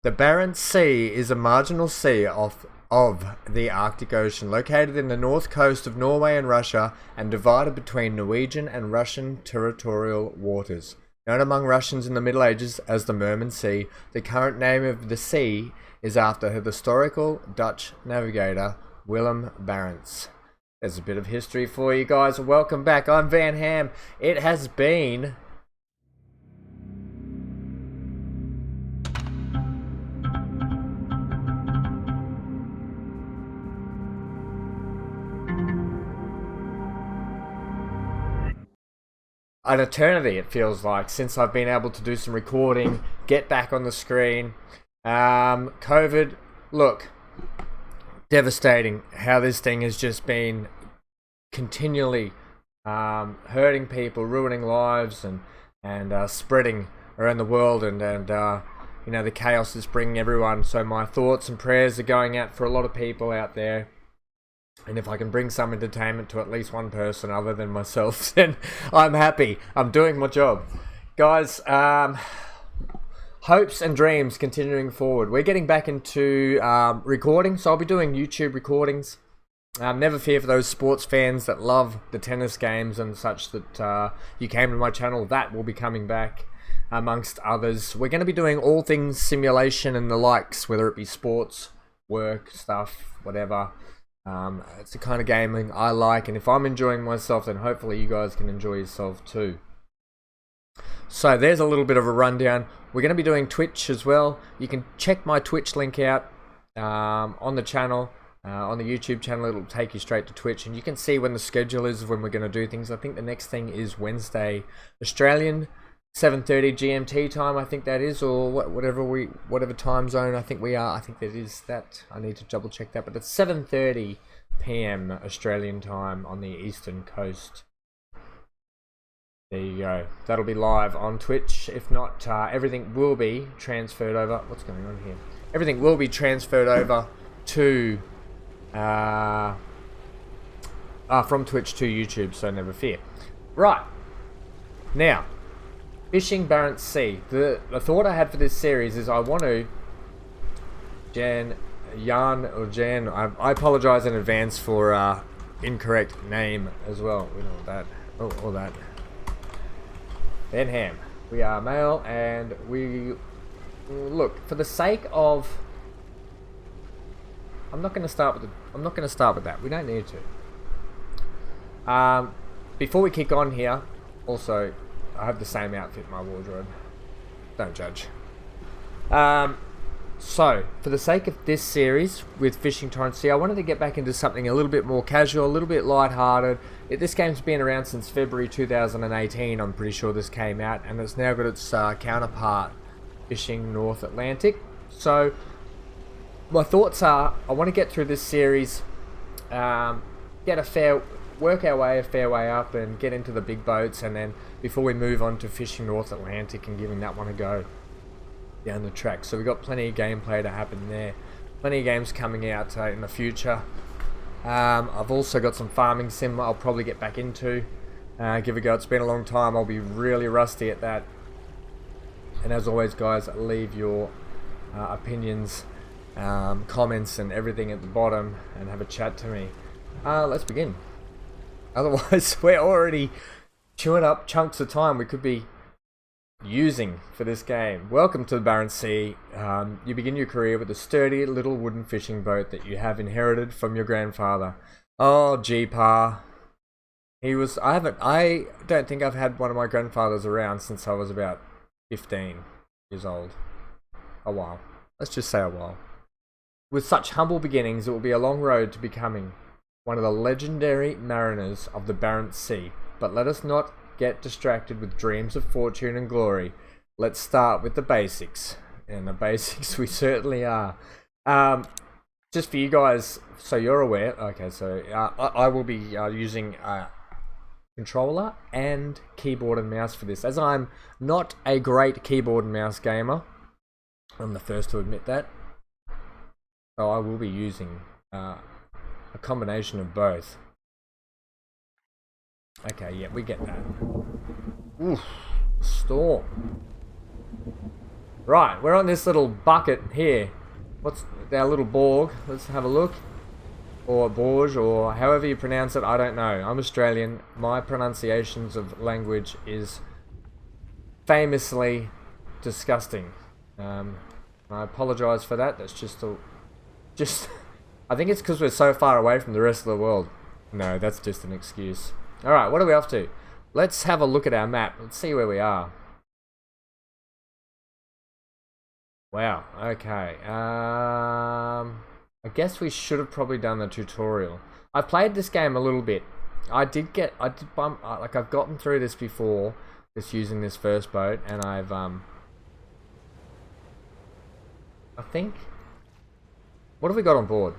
The Barents Sea is a marginal sea of the Arctic Ocean, located in the north coast of Norway and Russia, and divided between Norwegian and Russian territorial waters. Known among Russians in the Middle Ages as the Murman Sea, the current name of the sea is after the historical Dutch navigator Willem Barents. There's a bit of history for you guys. Welcome back. I'm VanHam. It has been an eternity, it feels like, since I've been able to do some recording, get back on the screen. COVID, look, devastating how this thing has just been continually hurting people, ruining lives, and spreading around the world, and you know, the chaos is bringing everyone. So my thoughts and prayers are going out for a lot of people out there. And if I can bring some entertainment to at least one person other than myself, then I'm happy. I'm doing my job. Guys, hopes and dreams continuing forward. We're getting back into recording, so I'll be doing YouTube recordings. Never fear for those sports fans that love the tennis games and such that you came to my channel. That will be coming back, amongst others. We're going to be doing all things simulation and the likes, whether it be sports, work, stuff, whatever. It's the kind of gaming I like, and if I'm enjoying myself, then hopefully you guys can enjoy yourself too. So there's a little bit of a rundown. We're going to be doing Twitch as well. You can check my Twitch link out on the channel, on the YouTube channel. It'll take you straight to Twitch, and you can see when the schedule is of when we're going to do things. I think the next thing is Wednesday Australian 7:30 GMT time, I think that is, or whatever time zone I think we are. I think that is that. I need to double check that, but it's 7:30 PM Australian time on the eastern coast. There you go. That'll be live on Twitch. If not, everything will be transferred over. What's going on here? Everything will be transferred over to from Twitch to YouTube, so never fear. Right now, fishing Barents Sea. The thought I had for this series is I want to Jan. I apologize in advance for incorrect name as well. We know that. All that. VanHam. We are male, and we look, for the sake of. I'm not going to start with that. We don't need to. Before we kick on here, also, I have the same outfit in my wardrobe. Don't judge. So, for the sake of this series with Fishing Torrent Sea, I wanted to get back into something a little bit more casual, a little bit lighthearted. This game's been around since February 2018, I'm pretty sure this came out, and it's now got its counterpart, Fishing North Atlantic. So, my thoughts are, I want to get through this series, work our way a fair way up and get into the big boats, and then before we move on to Fishing North Atlantic and giving that one a go down the track. So we've got plenty of gameplay to happen there, plenty of games coming out in the future. I've also got some farming sim I'll probably get back into, give a go. It's been a long time. I'll be really rusty at that, and as always guys, leave your opinions, comments and everything at the bottom, and have a chat to me. Let's begin. Otherwise, we're already chewing up chunks of time we could be using for this game. Welcome to the Barents Sea. You begin your career with a sturdy little wooden fishing boat that you have inherited from your grandfather. Oh, G-Pa. I don't think I've had one of my grandfathers around since I was about 15 years old. A while. Let's just say a while. With such humble beginnings, it will be a long road to becoming one of the legendary mariners of the Barents Sea. But let us not get distracted with dreams of fortune and glory. Let's start with the basics. And the basics we certainly are. Just for you guys, so you're aware. Okay, so I will be using controller and keyboard and mouse for this. As I'm not a great keyboard and mouse gamer, I'm the first to admit that. So I will be using a combination of both. Okay, yeah, we get that. Oof, storm. Right, we're on this little bucket here. What's our little Borg? Let's have a look. Or Borge, or however you pronounce it, I don't know. I'm Australian. My pronunciations of language is famously disgusting. I apologise for that. That's just I think it's because we're so far away from the rest of the world. No, that's just an excuse. Alright, what are we off to? Let's have a look at our map. Let's see where we are. Wow, okay. I guess we should have probably done the tutorial. I've played this game a little bit. I've gotten through this before, just using this first boat, and I think, what have we got on board?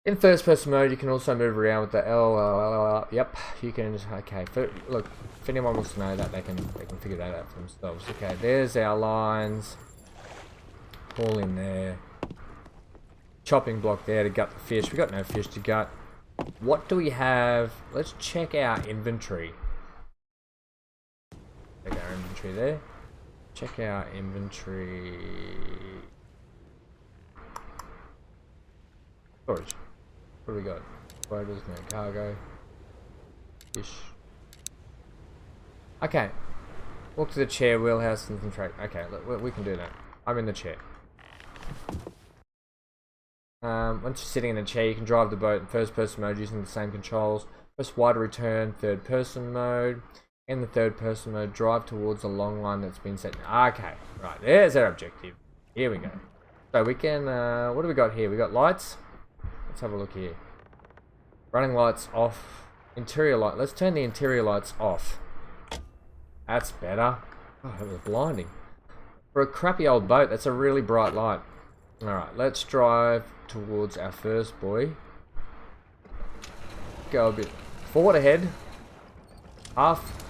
In first person mode, you can also move around with the L. Yep, you can just, okay. Look, if anyone wants to know that, they can figure that out for themselves. Okay, there's our lines. All in there. Chopping block there to gut the fish. We got no fish to gut. What do we have? Let's check our inventory. Check our inventory there. Check our inventory. Storage. What do we got? Quotas, no cargo. Fish. Okay. Walk to the chair, wheelhouse, and contract. Okay, look, we can do that. I'm in the chair. Once you're sitting in a chair, you can drive the boat in first person mode using the same controls. Press Y to return third person mode. In the third person mode, drive towards a long line that's been set. Okay, right, there's our objective. Here we go. So we can, what do we got here? We got lights. Let's have a look here. Running lights off. Interior light. Let's turn the interior lights off. That's better. Oh, that was blinding. For a crappy old boat, that's a really bright light. Alright, let's drive towards our first buoy. Go a bit forward ahead. Half.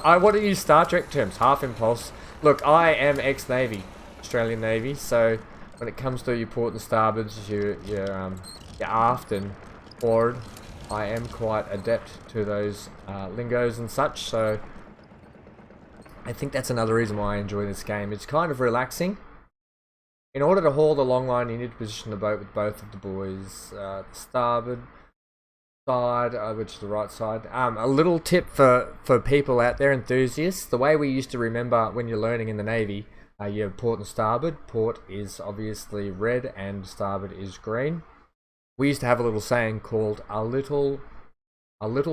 I want to use Star Trek terms. Half impulse. Look, I am ex-Navy. Australian Navy, so when it comes to your port and starboards, your aft and forward, I am quite adept to those lingos and such, so I think that's another reason why I enjoy this game. It's kind of relaxing. In order to haul the long line, you need to position the boat with both of the buoys. The starboard side, which is the right side. A little tip for people out there, enthusiasts. The way we used to remember when you're learning in the Navy, you have port and starboard. Port is obviously red and starboard is green. We used to have a little saying called a little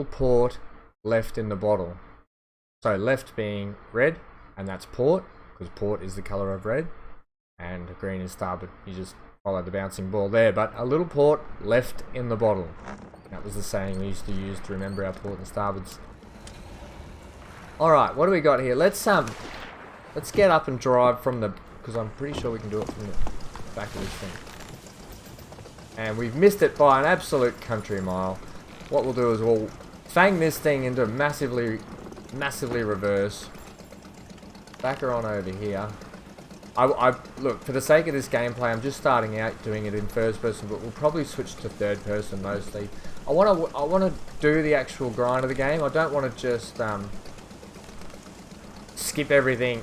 port left in the bottle. So left being red, and that's port, because port is the colour of red, and green is starboard. You just follow the bouncing ball there, but a little port left in the bottle. That was the saying we used to use to remember our port and starboards. Alright, what do we got here? Let's get up and drive from the, because I'm pretty sure we can do it from the back of this thing. And we've missed it by an absolute country mile. What we'll do is we'll fang this thing into massively reverse. Back her on over here. I look, for the sake of this gameplay, I'm just starting out doing it in first person, but we'll probably switch to third person mostly. I wanna do the actual grind of the game. I don't want to just skip everything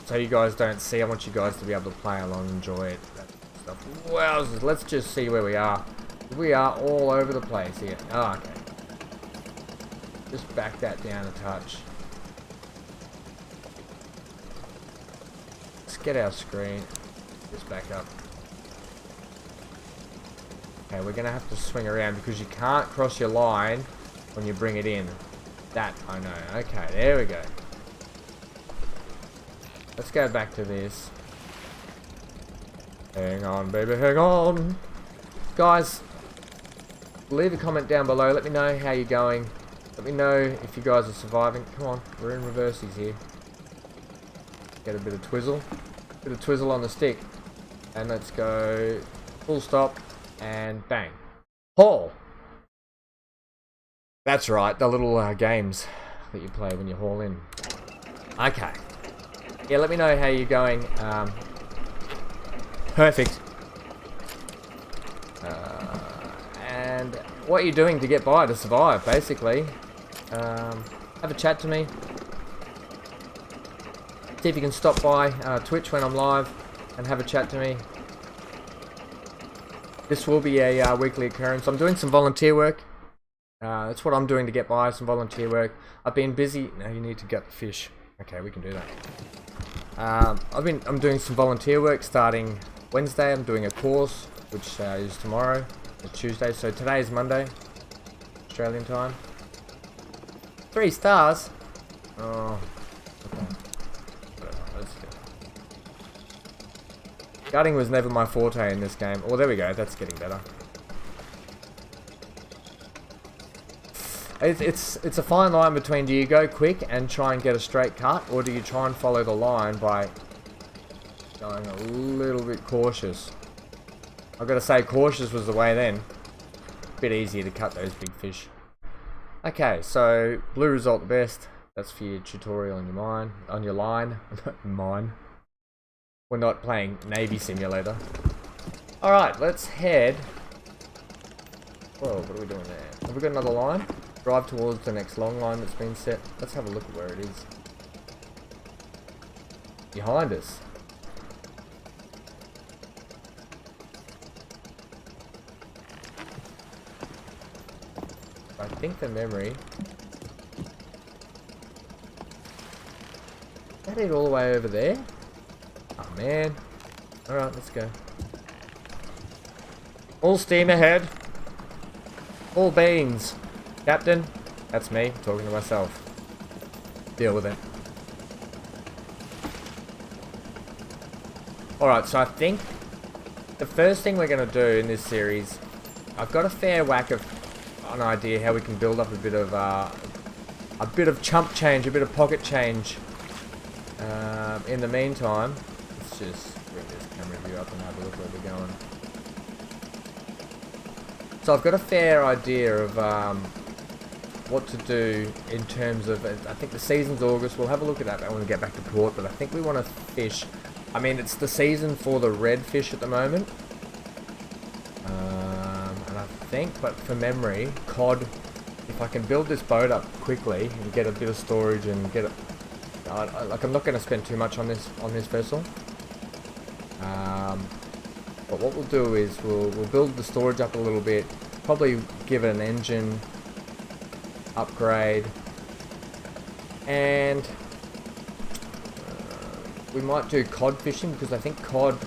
so you guys don't see. I want you guys to be able to play along and enjoy it. Well, let's just see where we are. We are all over the place here. Oh, okay. Just back that down a touch. Let's get our screen. Just back up. Okay, we're going to have to swing around because you can't cross your line when you bring it in. That I know. Okay, there we go. Let's go back to this. Hang on, baby, hang on. Guys, leave a comment down below. Let me know how you're going. Let me know if you guys are surviving. Come on, we're in reverses here. Get a bit of twizzle. Bit of twizzle on the stick. And let's go full stop and bang. Haul! That's right, the little games that you play when you haul in. Okay. Yeah, let me know how you're going. Perfect. And what you're doing to get by, to survive, basically. Have a chat to me. See if you can stop by Twitch when I'm live and have a chat to me. This will be a weekly occurrence. I'm doing some volunteer work. That's what I'm doing to get by, some volunteer work. I've been busy. No, you need to gut the fish. Okay, we can do that. I'm doing some volunteer work starting Wednesday. I'm doing a course, which is tomorrow. It's Tuesday, so today is Monday, Australian time. 3 stars. Oh, okay. Let's go. Gutting was never my forte in this game. Oh, there we go. That's getting better. It's a fine line between, do you go quick and try and get a straight cut, or do you try and follow the line by going a little bit cautious? I've got to say, cautious was the way then. A bit easier to cut those big fish. Okay, so blue result the best. That's for your tutorial on your line. Mine. We're not playing Navy Simulator. Alright, let's head. Whoa, what are we doing there? Have we got another line? Drive towards the next long line that's been set. Let's have a look at where it is. Behind us. I think the memory. Is that it all the way over there? Oh man. Alright, let's go. All steam ahead. All beans. Captain, that's me talking to myself. Deal with it. Alright, so I think the first thing we're going to do in this series, I've got a fair whack of an idea how we can build up a bit of chump change, a bit of pocket change. In the meantime, let's just bring this camera view up and have a look where we're going. So I've got a fair idea of what to do in terms of, I think the season's August. We'll have a look at that when we get back to port, but I think we want to fish. I mean, it's the season for the red fish at the moment. And I think, but for memory, cod, if I can build this boat up quickly and get a bit of storage and get it, like I'm not going to spend too much on this vessel. But what we'll do is we'll build the storage up a little bit, probably give it an engine upgrade, and we might do cod fishing, because I think cod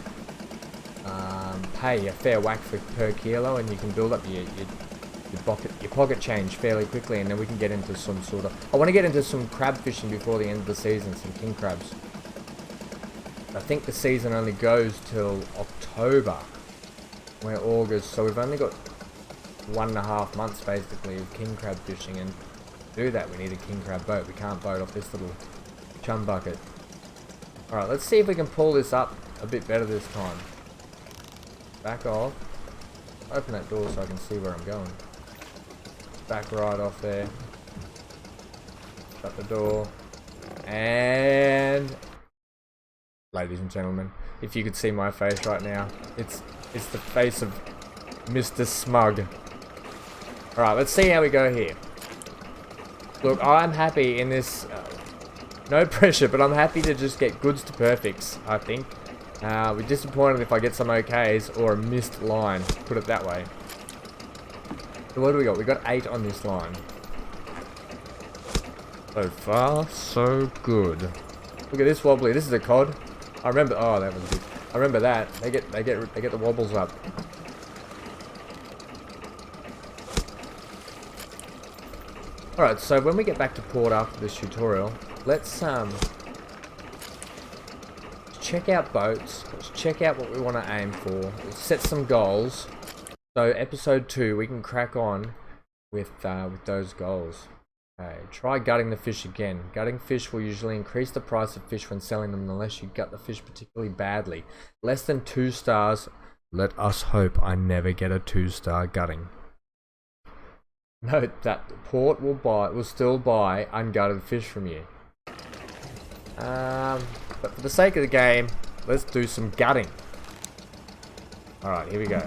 pay a fair whack for per kilo, and you can build up your pocket change fairly quickly, and then we can get into some sort of... I want to get into some crab fishing before the end of the season, some king crabs. I think the season only goes till October. We're August, so we've only got 1.5 months basically of king crab fishing, and to do that we need a king crab boat. We can't boat off this little chum bucket. Alright, let's see if we can pull this up a bit better this time. Back off. Open that door so I can see where I'm going. Back right off there. Shut the door. And... ladies and gentlemen, if you could see my face right now, it's the face of Mr. Smug. Alright, let's see how we go here. Look, I'm happy in this... no pressure, but I'm happy to just get goods to perfects, I think. We're disappointed if I get some okays or a missed line, put it that way. So what do we got? We got 8 on this line. So far, so good. Look at this wobbly. This is a cod. I remember. Oh, that was good. I remember that. They get the wobbles up. All right. So when we get back to port after this tutorial, let's check out boats. Let's check out what we want to aim for. Let's set some goals. So episode 2, we can crack on with those goals. Okay, try gutting the fish again. Gutting fish will usually increase the price of fish when selling them unless you gut the fish particularly badly. Less than 2 stars. Let us hope I never get a 2-star gutting. Note that the port will still buy ungutted fish from you. But for the sake of the game, let's do some gutting. Alright, here we go.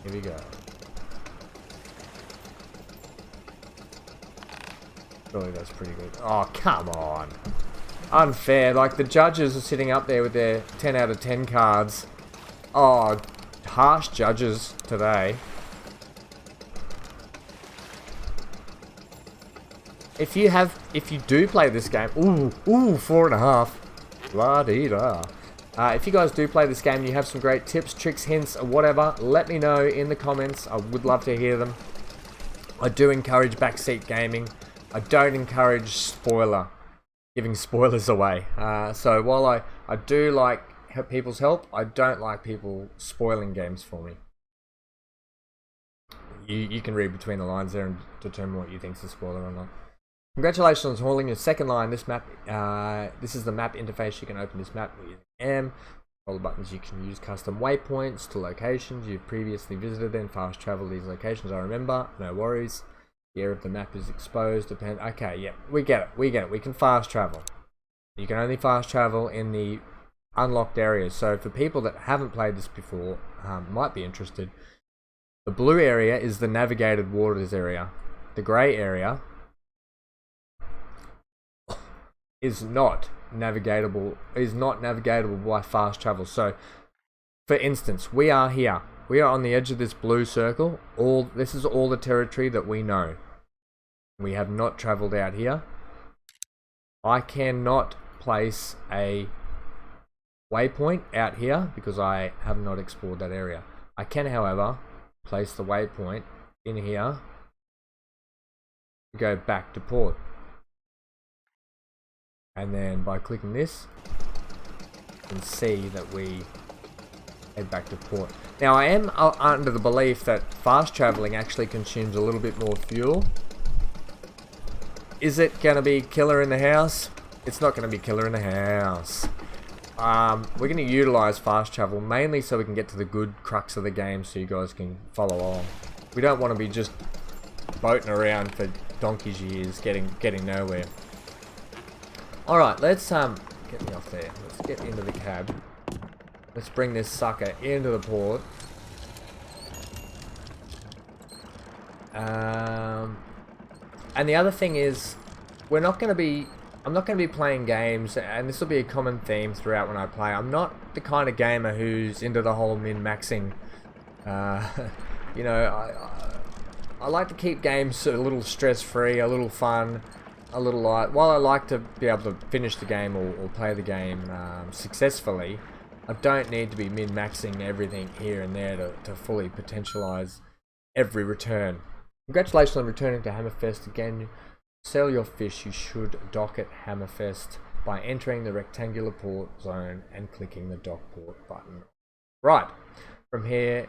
Here we go. Surely that's pretty good. Oh, come on. unfair. Like, the judges are sitting up there with their 10 out of 10 cards. Oh, harsh judges today. If you do play this game, ooh, 4.5. La-dee-da. If you guys do play this game and you have some great tips, tricks, hints, or whatever, let me know in the comments. I would love to hear them. I do encourage backseat gaming. I don't encourage giving spoilers away. So while I do like people's help, I don't like people spoiling games for me. You can read between the lines there and determine what you think is a spoiler or not. Congratulations on hauling your second line. This map, this is the map interface. You can open this map using M. All the buttons you can use custom waypoints to locations you've previously visited and fast travel these locations. I remember, no worries. The area of the map is exposed. Okay, yeah, we get it. We can fast travel. You can only fast travel in the unlocked areas. So for people that haven't played this before, might be interested. The blue area is the navigated waters area. The grey area is not navigatable by fast travel. So for instance, we are here. We are on the edge of this blue circle. This is all the territory that we know. We have not traveled out here. I cannot place a waypoint out here because I have not explored that area. I can, however, place the waypoint in here to go back to port. And then by clicking this, you can see that we head back to port. Now I am under the belief that fast traveling actually consumes a little bit more fuel. Is it going to be killer in the house? It's not going to be killer in the house. We're going to utilize fast travel mainly so we can get to the good crux of the game so you guys can follow along. We don't want to be just boating around for donkey's years getting nowhere. Alright, let's get me off there. Let's get into the cab. Let's bring this sucker into the port. And the other thing is, I'm not going to be playing games, and this will be a common theme throughout when I play. I'm not the kind of gamer who's into the whole min-maxing. You know, I like to keep games a little stress-free, a little fun, a little light. While I like to be able to finish the game or play the game successfully, I don't need to be min-maxing everything here and there to fully potentialize every return. Congratulations on returning to Hammerfest again. Sell your fish. You should dock at Hammerfest by entering the rectangular port zone and clicking the dock port button. Right, from here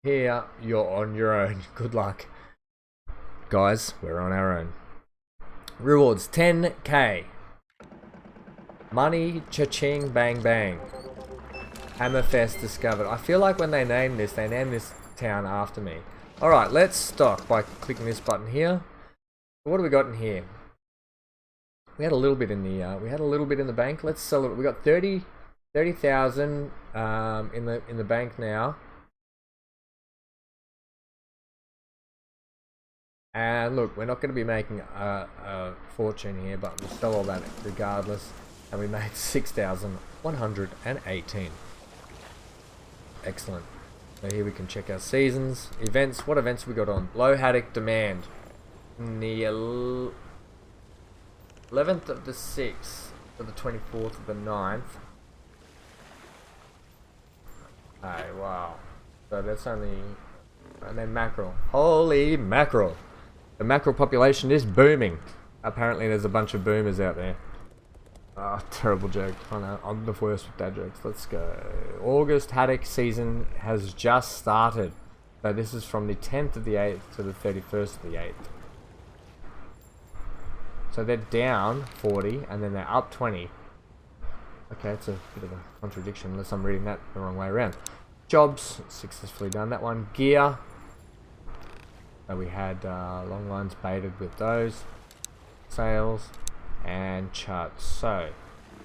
you're on your own. Good luck, guys. We're on our own. Rewards 10k. Money, cha-ching, bang bang. Hammerfest discovered. I feel like when they named this town after me. Alright, let's stock by clicking this button here. What do we got in here? We had a little bit in the bank. Let's sell it. We got 30,000 in the bank now. And look, we're not going to be making a fortune here, but we'll sell all that regardless. And we made 6,118. Excellent. So here we can check our seasons, events. What events we got on? Low haddock demand. The 11th of the 6th to the 24th of the 9th. Hey, wow. So that's only... And then mackerel. Holy mackerel. The mackerel population is booming. Apparently there's a bunch of boomers out there. Oh, terrible joke. I know, I'm the worst with dad jokes. Let's go. August haddock season has just started. So this is from the 10th of the 8th to the 31st of the 8th. So they're down 40 and then they're up 20. Okay, it's a bit of a contradiction unless I'm reading that the wrong way around. Jobs, successfully done that one. Gear. So we had long lines baited with those. Sales. And charts. So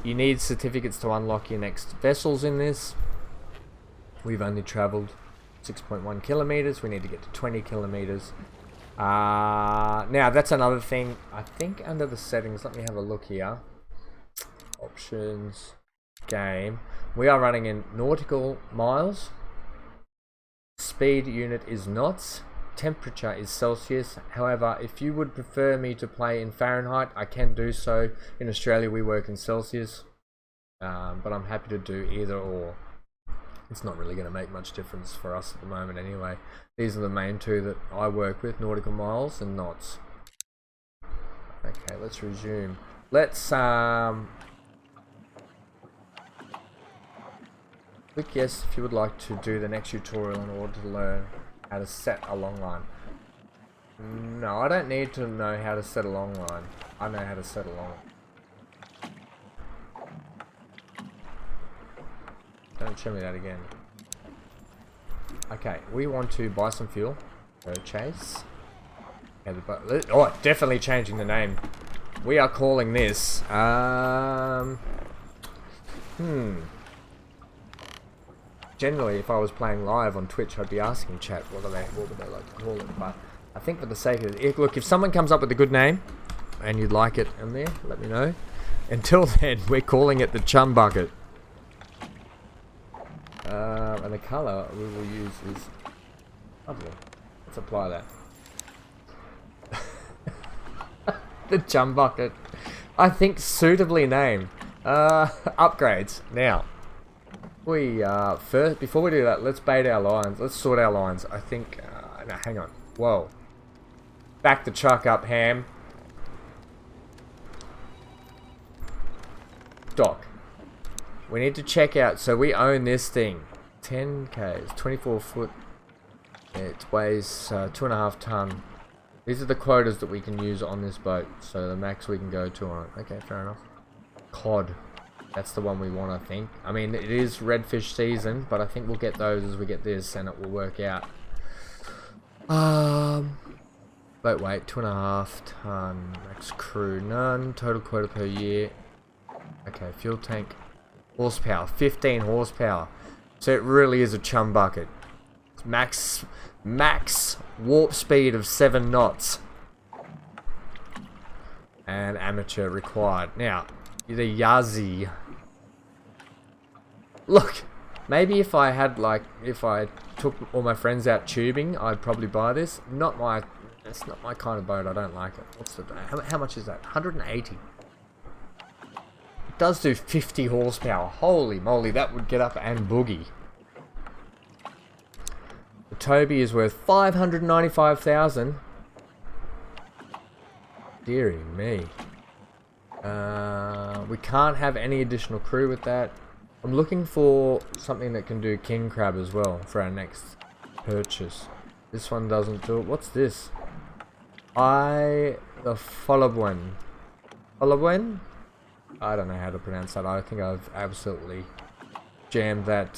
you need certificates to unlock your next vessels in this. We've only travelled 6.1 kilometers. We need to get to 20 kilometers. Now that's another thing. I think under the settings, let me have a look here. Options. Game. We are running in nautical miles. Speed unit is knots. Temperature is Celsius. However, if you would prefer me to play in Fahrenheit, I can do so. In Australia, we work in Celsius. But I'm happy to do either or. It's not really going to make much difference for us at the moment anyway. These are the main two that I work with, nautical miles and knots. Okay, let's resume. Let's click yes if you would like to do the next tutorial in order to learn how to set a long line. No, I don't need to know how to set a long line. I know how to set a long line. Don't show me that again. Okay, we want to buy some fuel. Purchase. Oh, definitely changing the name. We are calling this Generally, if I was playing live on Twitch, I'd be asking chat what would they like to call it. But I think for the sake of it, look, if someone comes up with a good name and you'd like it in there, let me know. Until then, we're calling it the CHUM bucket. And the colour we will use is lovely. Let's apply that. The CHUM bucket. I think suitably named. Upgrades. Now, we first, before we do that, let's bait our lines. Let's sort our lines. I think. No, hang on. Whoa. Back the truck up, Ham. Doc. We need to check out. So we own this thing. 10 k's, 24 foot. It weighs 2.5 ton. These are the quotas that we can use on this boat. So the max we can go to on it. Okay, fair enough. Cod. That's the one we want, I think. I mean, it is redfish season, but I think we'll get those as we get this, and it will work out. Boat weight, 2.5 ton. Max crew, none. Total quota per year. Okay, fuel tank. Horsepower, 15 horsepower. So it really is a CHUM bucket. Max warp speed of 7 knots. And amateur required. Now, the Yazzie. Look, maybe if I had if I took all my friends out tubing, I'd probably buy this. It's not my kind of boat. I don't like it. What's the how much is that? 180. It does do 50 horsepower. Holy moly, that would get up and boogie. The Toby is worth 595,000. Deary me. We can't have any additional crew with that. I'm looking for something that can do king crab as well for our next purchase. This one doesn't do it. What's this? The Folabwen. Folabwen? I don't know how to pronounce that. I think I've absolutely jammed that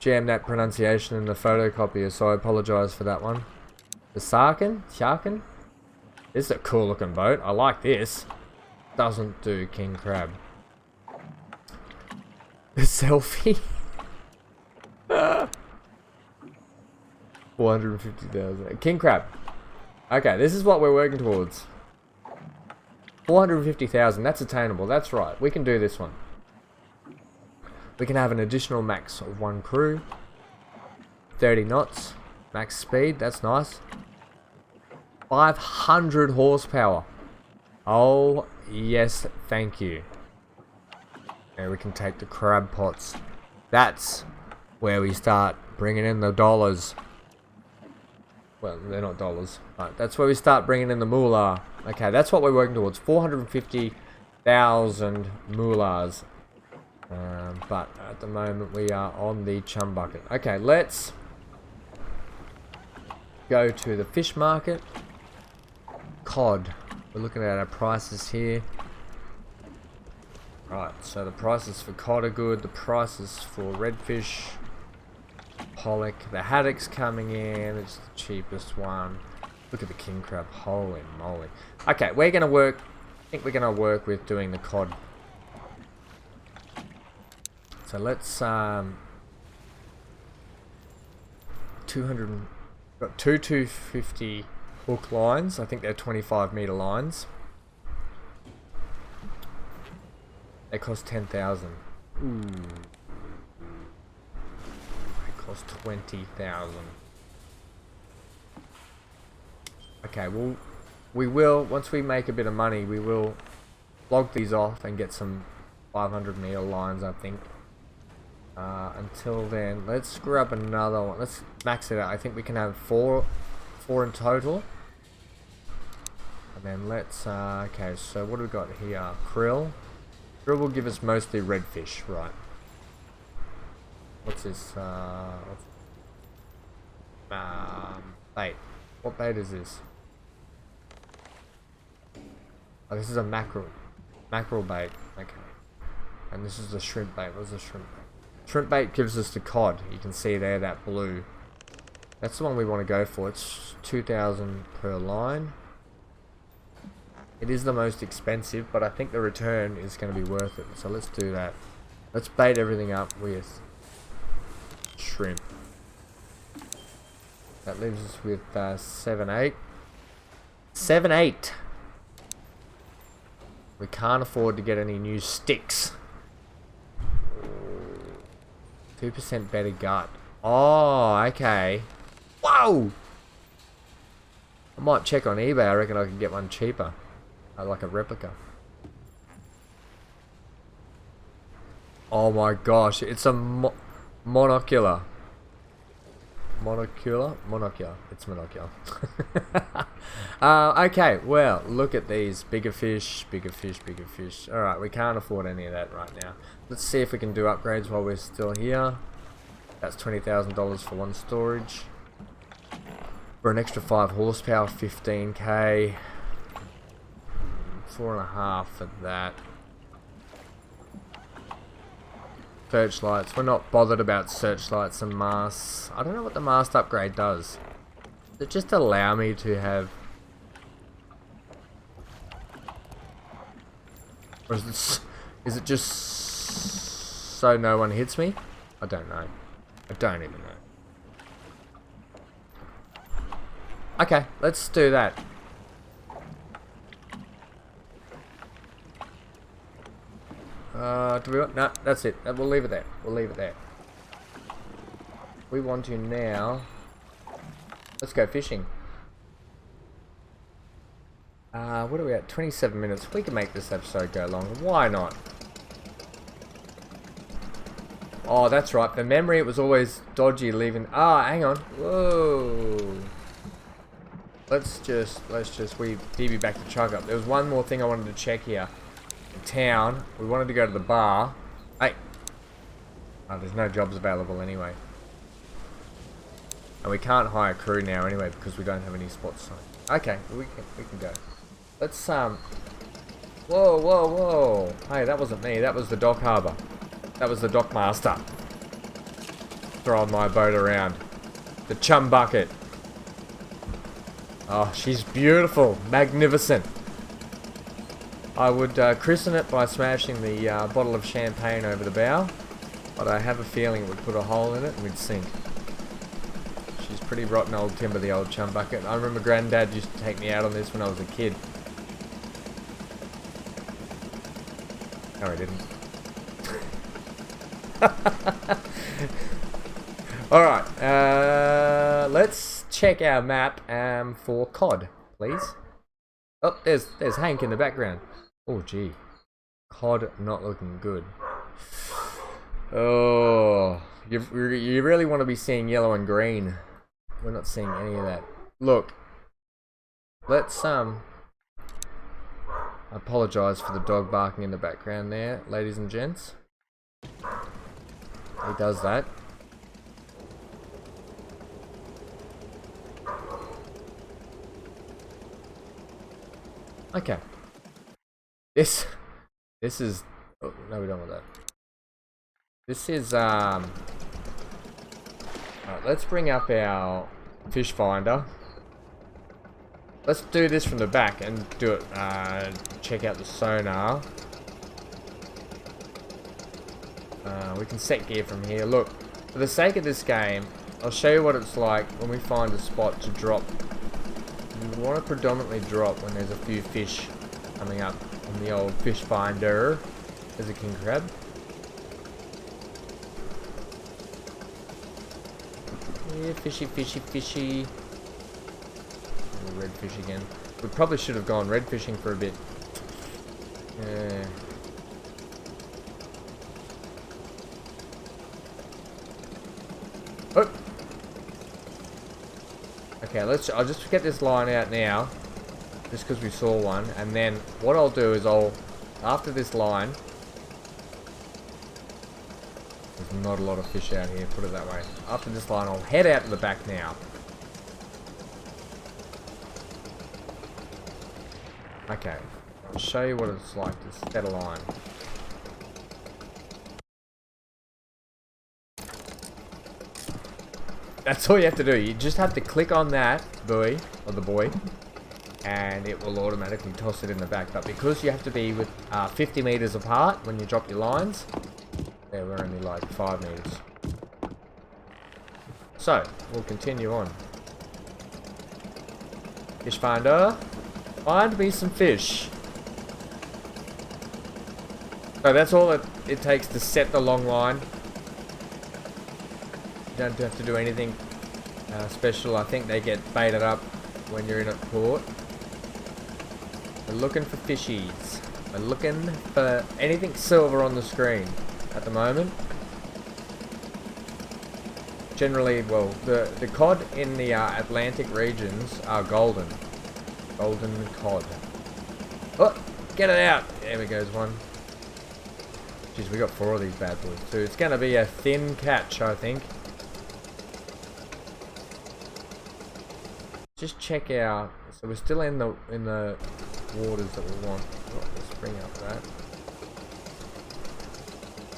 pronunciation in the photocopier, so I apologise for that one. The Sharkin? This is a cool looking boat. I like this. Doesn't do king crab. The selfie. 450,000. King crab. Okay, this is what we're working towards. 450,000. That's attainable. That's right. We can do this one. We can have an additional max of 1 crew. 30 knots. Max speed. That's nice. 500 horsepower. Oh, yes, thank you. And we can take the crab pots. That's where we start bringing in the dollars. Well, they're not dollars. But that's where we start bringing in the moolah. Okay, that's what we're working towards. 450,000 moolahs. But at the moment we are on the CHUM bucket. Okay, let's go to the fish market. Cod. We're looking at our prices here. Right, so the prices for cod are good. The prices for redfish, pollock, the haddock's coming in. It's the cheapest one. Look at the king crab. Holy moly. Okay, we're gonna work. I think we're gonna work with doing the cod. So let's 200. Got two 250 hook lines. I think they're 25 meter lines. They cost 10,000. Ooh. They cost 20,000. Okay, well, we will, once we make a bit of money, we will log these off and get some 500 meter lines, I think. Until then, let's grab another one. Let's max it out. I think we can have four in total. And then let's, okay, so what do we got here? Krill. Krill will give us mostly redfish, right. What's this? Bait. What bait is this? Oh, this is a mackerel. Mackerel bait. Okay. And this is the shrimp bait. What's the shrimp bait? Shrimp bait gives us the cod. You can see there, that blue. That's the one we want to go for. It's 2,000 per line. It is the most expensive, but I think the return is going to be worth it. So let's do that. Let's bait everything up with shrimp. That leaves us with 7, 8. 7, 8. We can't afford to get any new sticks. 2% better gut. Oh, okay. Whoa! I might check on eBay. I reckon I can get one cheaper. Like a replica. Oh my gosh, it's a monocular. Monocular. It's monocular. Okay, well, look at these. Bigger fish, bigger fish, bigger fish. Alright, we can't afford any of that right now. Let's see if we can do upgrades while we're still here. That's $20,000 for one storage. For an extra 5 horsepower, 15k. 4.5 for that. Searchlights. We're not bothered about searchlights and masts. I don't know what the mast upgrade does. Does it just allow me to have... Or is it just so no one hits me? I don't know. I don't even know. Okay, let's do that. Do we want? No, that's it. We'll leave it there. We'll leave it there. We want to now. Let's go fishing. What are we at? 27 minutes. We can make this episode go longer. Why not? Oh, that's right. The memory, it was always dodgy leaving. Ah, hang on. Whoa. Let's just we DB back to Chug Up. There was one more thing I wanted to check here. Town. We wanted to go to the bar. Hey. Oh, there's no jobs available anyway. And we can't hire crew now anyway because we don't have any spots. Okay, we can go. Let's Whoa, whoa, whoa. Hey, that wasn't me. That was the dock harbour. That was the dock master. Throwing my boat around. The CHUM bucket. Oh, she's beautiful. Magnificent. I would christen it by smashing the bottle of champagne over the bow, but I have a feeling it would put a hole in it and we'd sink. She's pretty rotten old timber, the old CHUM bucket. I remember Granddad used to take me out on this when I was a kid. No, he didn't. Alright, let's check our map for cod, please. Oh, there's Hank in the background. Oh, gee. Cod not looking good. Oh, you really want to be seeing yellow and green. We're not seeing any of that. Look. Let's, I apologise for the dog barking in the background there, ladies and gents. He does that. Okay. This is... Oh, no, we don't want that. This is, Alright, let's bring up our fish finder. Let's do this from the back and do it, check out the sonar. We can set gear from here. Look, for the sake of this game, I'll show you what it's like when we find a spot to drop. You want to predominantly drop when there's a few fish coming up on the old fish finder. There's a king crab. Yeah, fishy, fishy, fishy. Redfish again. We probably should have gone red fishing for a bit. Yeah. Oh. Okay, I'll just get this line out now, just because we saw one, and then what I'll do is after this line, there's not a lot of fish out here, put it that way. After this line, I'll head out to the back now. Okay, I'll show you what it's like to set a line. That's all you have to do. You just have to click on that buoy, or the buoy, and it will automatically toss it in the back. But because you have to be with 50 meters apart when you drop your lines, yeah, we're only like 5 meters. So, we'll continue on. Fish finder, find me some fish. So that's all it takes to set the long line. You don't have to do anything special. I think they get baited up when you're in at port. We're looking for fishies. We're looking for anything silver on the screen at the moment. Generally, well, the cod in the Atlantic regions are golden. Golden cod. Oh, get it out. There we goes one. Jeez, we got 4 of these bad boys too. It's going to be a thin catch, I think. Just check out. So we're still in the waters that we want. Oh, let's bring up that.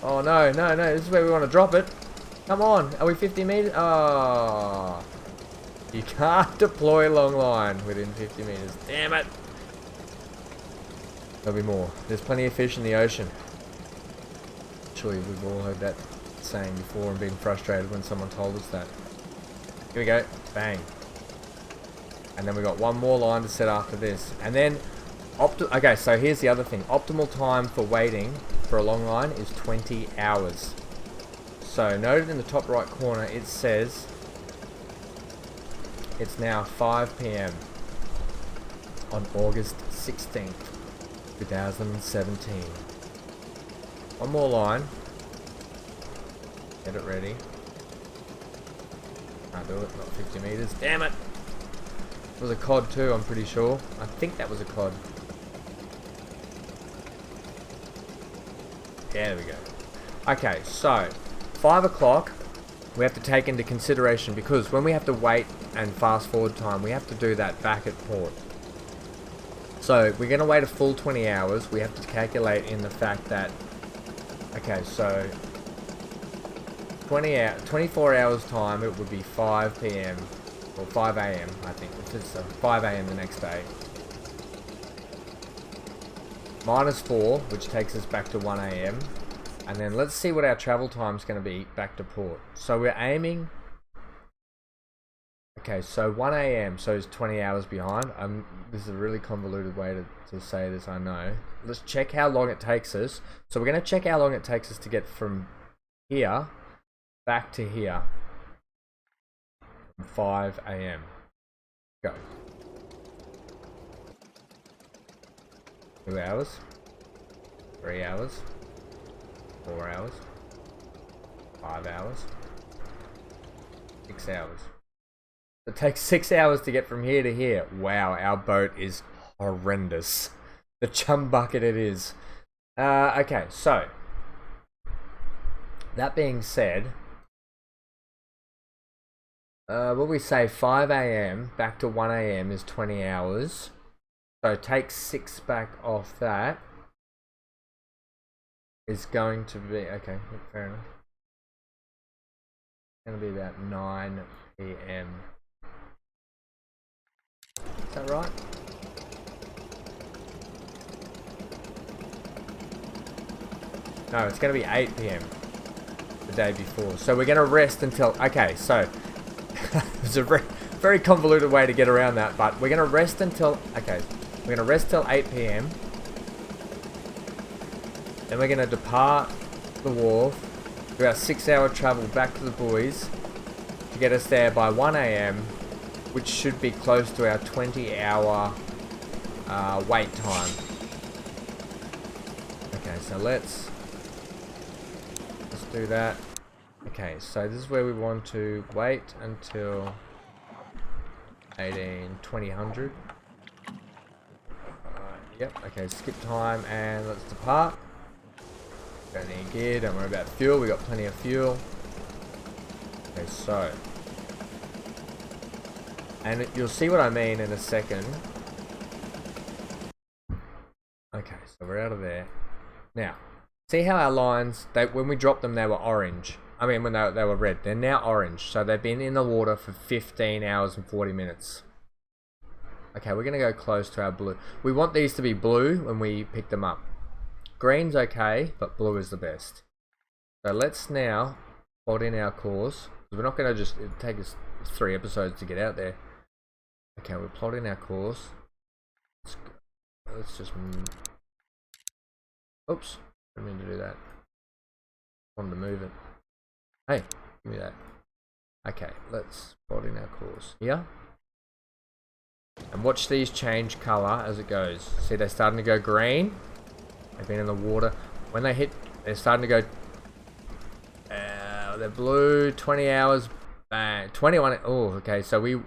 Oh no, no, no! This is where we want to drop it. Come on, are we 50 meters? Oh, you can't deploy long line within 50 meters. Damn it! There'll be more. There's plenty of fish in the ocean. Surely we've all heard that saying before and been frustrated when someone told us that. Here we go. Bang. And then we got one more line to set after this. And then, okay, so here's the other thing. Optimal time for waiting for a long line is 20 hours. So noted in the top right corner, it says it's now 5 PM on August 16th, 2017. One more line. Get it ready. Can't do it, not 50 meters. Damn it! It was a cod too, I'm pretty sure. I think that was a cod. Yeah, there we go. Okay, so 5 o'clock we have to take into consideration, because when we have to wait and fast forward time, we have to do that back at port. So we're going to wait a full 20 hours. We have to calculate in the fact that, okay, so 24 hours time, it would be 5 PM. Or 5 AM, I think. It's 5 AM the next day. -4, which takes us back to 1 AM. And then let's see what our travel time is going to be back to port. So we're aiming... Okay, so 1 AM, so it's 20 hours behind. This is a really convoluted way to say this, I know. Let's check how long it takes us. So we're going to check how long it takes us to get from here back to here. 5 AM. Go. 2 hours. 3 hours. 4 hours. 5 hours. 6 hours. It takes 6 hours to get from here to here. Wow, our boat is horrendous. The chum bucket it is. Okay, so that being said, what we say, 5 AM back to 1 AM is 20 hours. So take 6 back off that. Is going to be, okay, fair enough. It's going to be about 9 PM. Is that right? No, it's going to be 8 PM the day before. So we're going to rest until, okay, so it's a very convoluted way to get around that, but we're going to rest until, okay, we're going to rest till 8 PM. Then we're going to depart the wharf, do our 6-hour travel back to the buoys to get us there by 1 AM, which should be close to our 20-hour wait time. Okay, so let's do that. Okay, so this is where we want to wait until 2000. Yep, okay, skip time and let's depart. Don't need gear, don't worry about fuel, we got plenty of fuel. Okay, so. And you'll see what I mean in a second. Okay, so we're out of there. Now, see how our lines, when we dropped them, they were orange. I mean, when they were red. They're now orange, so they've been in the water for 15 hours and 40 minutes. Okay, we're going to go close to our blue. We want these to be blue when we pick them up. Green's okay, but blue is the best. So let's now plot in our course. We're not going to just, it'll take us 3 episodes to get out there. Okay, we'll plot in our course. Let's just... Oops, I didn't mean to do that. I wanted to move it. Hey, give me that. Okay, let's plot in our course. Here. And watch these change colour as it goes. See, they're starting to go green. They've been in the water. When they hit, they're starting to go... they're blue, 20 hours, bang. 21, oh, okay, so we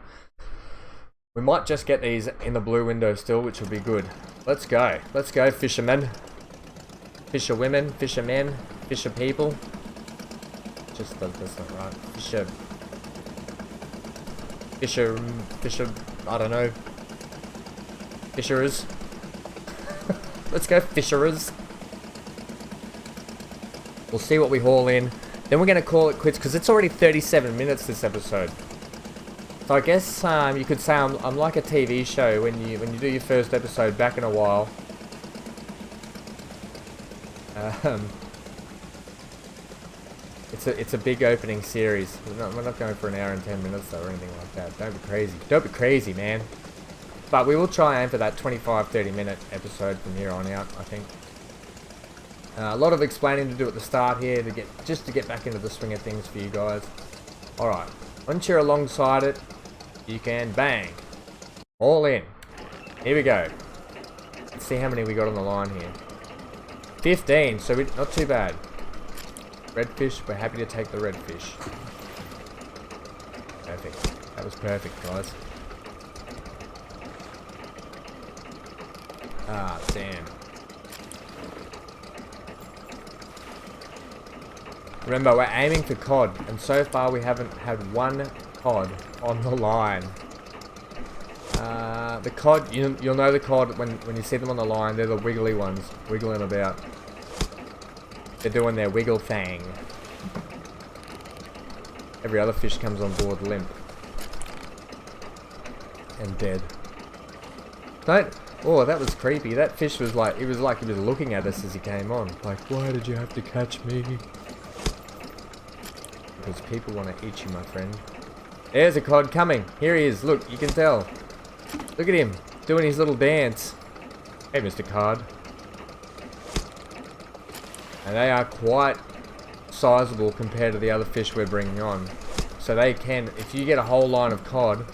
might just get these in the blue window still, which will be good. Let's go, fishermen. Fisher women, fisher men, fisher people. That's not right. Fisher, I don't know. Fisherers. Let's go fisherers. We'll see what we haul in. Then we're going to call it quits because it's already 37 minutes this episode. So I guess you could say I'm like a TV show when you do your first episode back in a while. It's a big opening series. We're not going for an hour and 10 minutes though or anything like that. Don't be crazy. Don't be crazy, man. But we will try and aim for that 25-30 minute episode from here on out, I think. A lot of explaining to do at the start here to get back into the swing of things for you guys. Alright, once you're alongside it, you can bang. All in. Here we go. Let's see how many we got on the line here. 15, so not too bad. Redfish, we're happy to take the redfish. Perfect. That was perfect, guys. Ah, damn. Remember, we're aiming for cod, and so far we haven't had one cod on the line. The cod, you'll know the cod when you see them on the line, they're the wiggly ones, wiggling about. They're doing their wiggle thing. Every other fish comes on board limp. And dead. Oh, that was creepy. That fish was like, he was looking at us as he came on. Like, why did you have to catch me? Because people want to eat you, my friend. There's a cod coming. Here he is. Look, you can tell. Look at him doing his little dance. Hey, Mr. Cod. And they are quite sizable compared to the other fish we're bringing on. So they can, if you get a whole line of cod,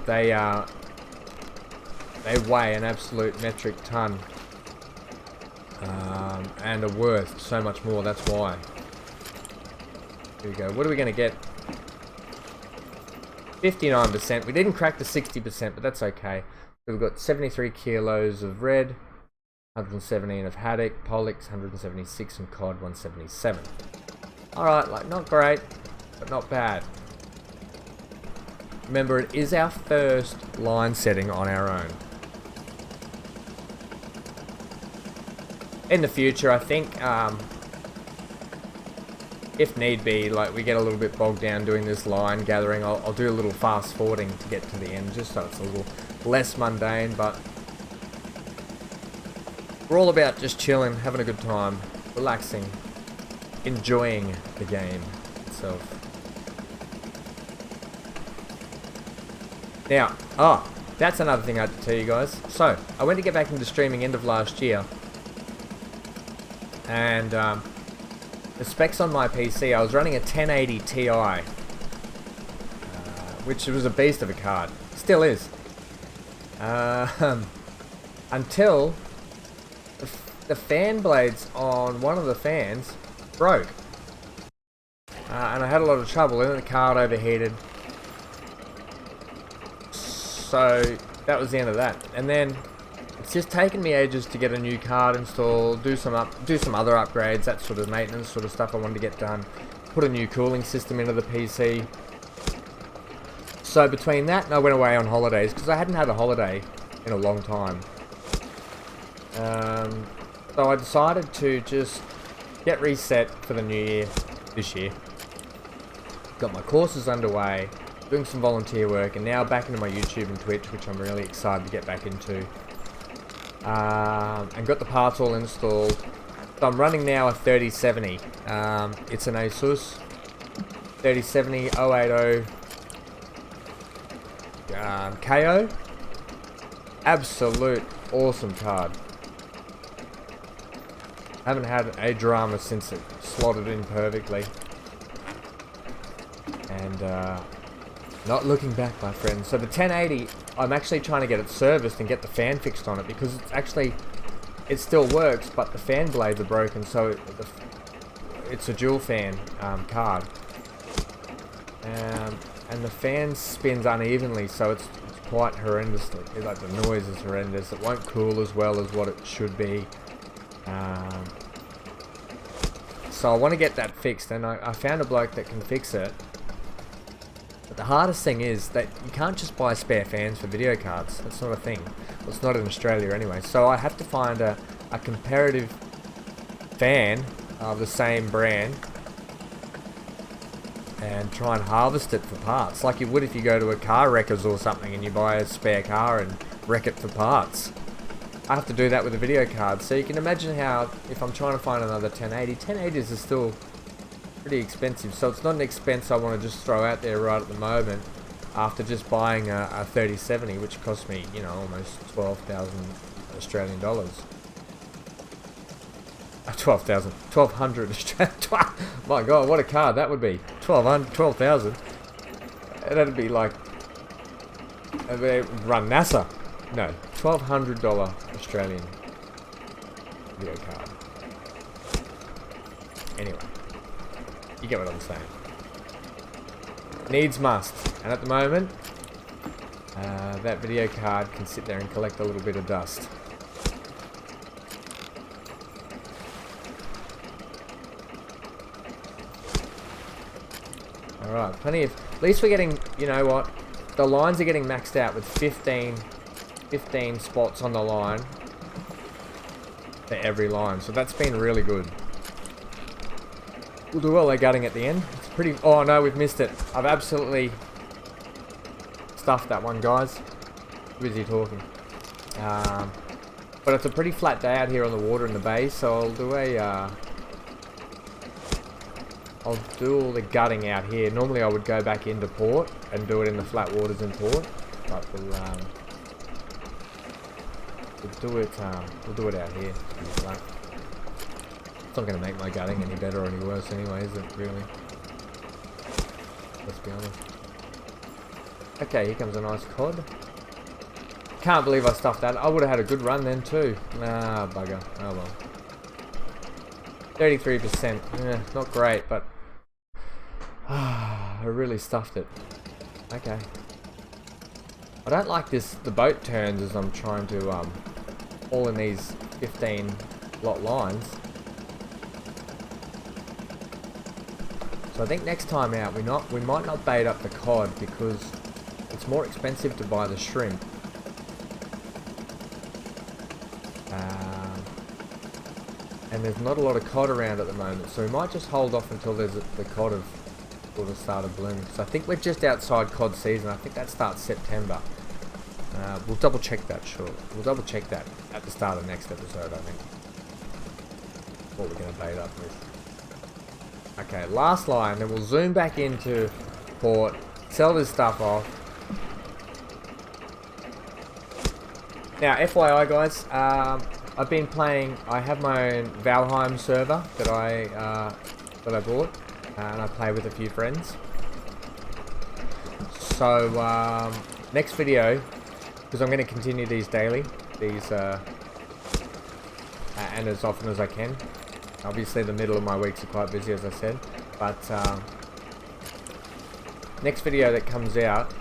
they weigh an absolute metric ton. And are worth so much more, that's why. Here we go. What are we going to get? 59%. We didn't crack the 60%, but that's okay. So we've got 73 kilos of red, 117 of haddock, pollocks, 176, and cod, 177. Alright, like, not great, but not bad. Remember, it is our first line setting on our own. In the future, I think, if need be, like we get a little bit bogged down doing this line gathering, I'll do a little fast forwarding to get to the end, just so it's a little less mundane, but we're all about just chilling, having a good time, relaxing, enjoying the game itself. Now, that's another thing I had to tell you guys. So, I went to get back into streaming end of last year. And the specs on my PC, I was running a 1080 Ti, which was a beast of a card. Still is. Until the fan blades on one of the fans broke. And I had a lot of trouble, and the card overheated. So that was the end of that. And then it's just taken me ages to get a new card installed, do some other upgrades, that sort of maintenance sort of stuff I wanted to get done. Put a new cooling system into the PC. So between that and I went away on holidays, because I hadn't had a holiday in a long time. So I decided to just get reset for the new year, this year. Got my courses underway, doing some volunteer work, and now back into my YouTube and Twitch, which I'm really excited to get back into. And got the parts all installed. So I'm running now a 3070. It's an Asus 3070 080 KO. Absolute awesome card. Haven't had a drama since it slotted in perfectly. And not looking back, my friends. So the 1080, I'm actually trying to get it serviced and get the fan fixed on it, because it's actually, it still works, but the fan blades are broken, so it's a dual fan card. And the fan spins unevenly, so it's quite horrendous. Like, the noise is horrendous. It won't cool as well as what it should be. So I want to get that fixed, and I found a bloke that can fix it. But the hardest thing is that you can't just buy spare fans for video cards. That's not a thing. Well, it's not in Australia anyway. So I have to find a comparative fan of the same brand and try and harvest it for parts, like you would if you go to a car wreckers or something and you buy a spare car and wreck it for parts. I have to do that with a video card. So you can imagine how, if I'm trying to find another 1080s are still pretty expensive, so it's not an expense I want to just throw out there right at the moment after just buying a 3070, which cost me, you know, almost 12,000 Australian dollars. 1200 Australian. My god, what a card that would be. 12,000. That'd be like, run NASA. No, $1,200 Australian video card. Anyway, you get what I'm saying. Needs must, and at the moment, that video card can sit there and collect a little bit of dust. Alright, plenty of, at least we're getting, you know what, the lines are getting maxed out with 15 spots on the line for every line, so that's been really good. We'll do well, they're gutting at the end. It's pretty, oh no, we've missed it. I've absolutely stuffed that one, guys. Busy talking. But it's a pretty flat day out here on the water in the bay, so I'll do I'll do all the gutting out here. Normally I would go back into port and do it in the flat waters in port, but we'll do it out here. It's not going to make my gutting any better or any worse anyway, is it, really? Let's be honest. Okay, here comes a nice cod. Can't believe I stuffed that. I would have had a good run then too. Ah, bugger. Oh well. 33%. Yeah, not great, but I really stuffed it. Okay. I don't like this, the boat turns as I'm trying to haul in these 15 lot lines. So I think next time out we might not bait up the cod because it's more expensive to buy the shrimp. And there's not a lot of cod around at the moment, so we might just hold off until the cod have sort of started blooming. So I think we're just outside cod season. I think that starts September. We'll double check that, sure. We'll double check that at the start of next episode, I think. What we're going to bait up with. Okay, last line, then we'll zoom back into port, sell this stuff off. Now, FYI guys, I've been playing. I have my own VanHam server that I bought, and I play with a few friends. So next video, because I'm going to continue these daily, and as often as I can. Obviously, the middle of my weeks are quite busy, as I said, but next video that comes out,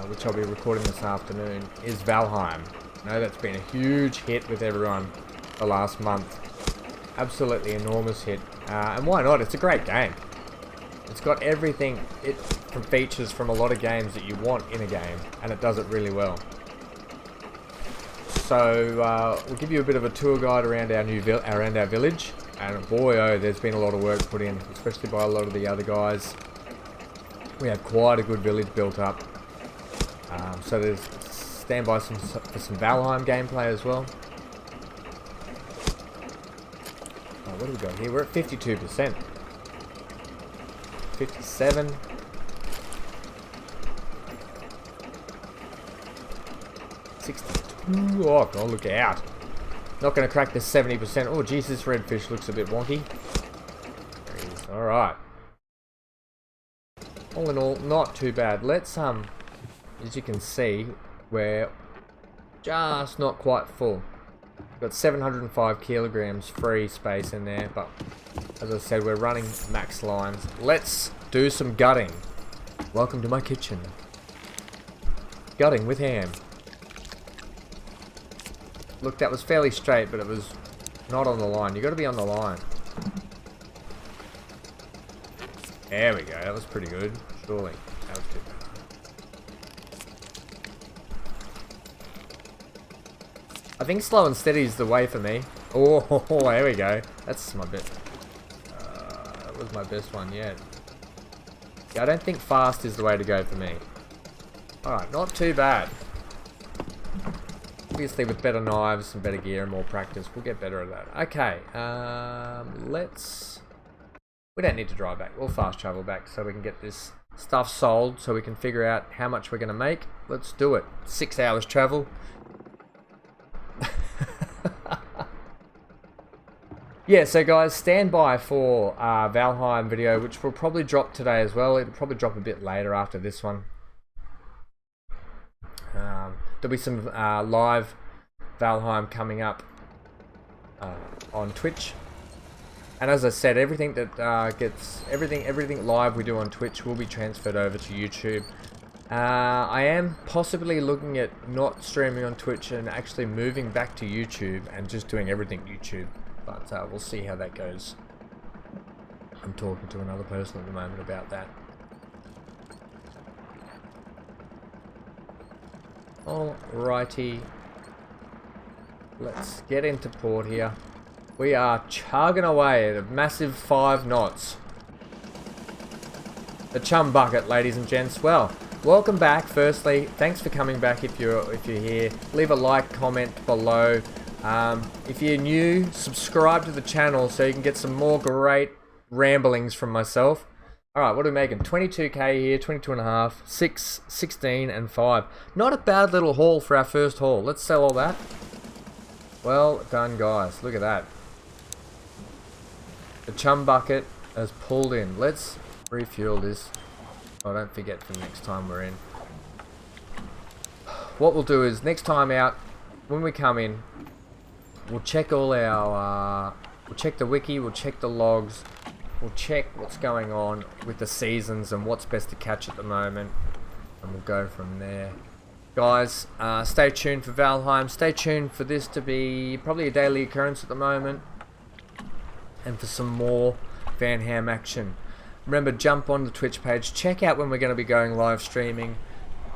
which I'll be recording this afternoon, is VanHam. I know that's been a huge hit with everyone the last month. Absolutely enormous hit. And why not? It's a great game. It's got everything from features from a lot of games that you want in a game, and it does it really well. So we'll give you a bit of a tour guide around our our village, and boy, oh, there's been a lot of work put in, especially by a lot of the other guys. We have quite a good village built up. So there's stand by for some VanHam gameplay as well. Oh, what do we got here? We're at 52%. 57. 62. Oh, God, look out. Not going to crack the 70%. Oh, geez, this redfish looks a bit wonky. Alright. All in all, not too bad. Let's, as you can see, we're just not quite full. We've got 705 kilograms free space in there, but as I said, we're running max lines. Let's do some gutting. Welcome to my kitchen. Gutting with ham. Look, that was fairly straight, but it was not on the line. You got to be on the line. There we go. That was pretty good. Surely. That was good. I think slow and steady is the way for me. Oh, there we go. That's my bit. That was my best one yet. Yeah, I don't think fast is the way to go for me. Alright, not too bad. Obviously with better knives and better gear and more practice, we'll get better at that. Okay, let's... We don't need to drive back. We'll fast travel back so we can get this stuff sold, so we can figure out how much we're going to make. Let's do it. 6 hours travel. Yeah, so guys, stand by for VanHam video, which will probably drop today as well. It'll probably drop a bit later after this one. There'll be some live VanHam coming up on Twitch. And as I said, everything that everything live we do on Twitch will be transferred over to YouTube. I am possibly looking at not streaming on Twitch and actually moving back to YouTube and just doing everything YouTube. But we'll see how that goes. I'm talking to another person at the moment about that. Alrighty. Let's get into port here. We are chugging away at a massive 5 knots. The CHUM bucket, ladies and gents. Well, welcome back. Firstly, thanks for coming back. If you're here, leave a like, comment below. If you're new, subscribe to the channel so you can get some more great ramblings from myself. Alright, what are we making? 22k here, 22 and a half, 6, 16 and 5. Not a bad little haul for our first haul. Let's sell all that. Well done, guys. Look at that. The CHUM bucket has pulled in. Let's refuel this. Oh, don't forget for next time we're in. What we'll do is, next time out, when we come in, we'll check all our, we'll check the wiki, we'll check the logs, we'll check what's going on with the seasons and what's best to catch at the moment, and we'll go from there. Guys, stay tuned for VanHam, stay tuned for this to be probably a daily occurrence at the moment, and for some more VanHam action. Remember, jump on the Twitch page, check out when we're going to be going live streaming,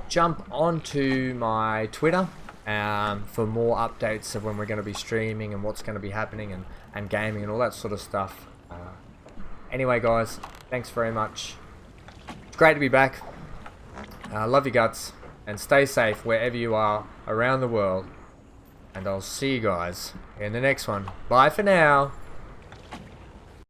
jump onto my Twitter, for more updates of when we're going to be streaming and what's going to be happening and gaming and all that sort of stuff. Anyway, guys, thanks very much. It's great to be back. Love you guts, and stay safe wherever you are around the world. And I'll see you guys in the next one. Bye for now.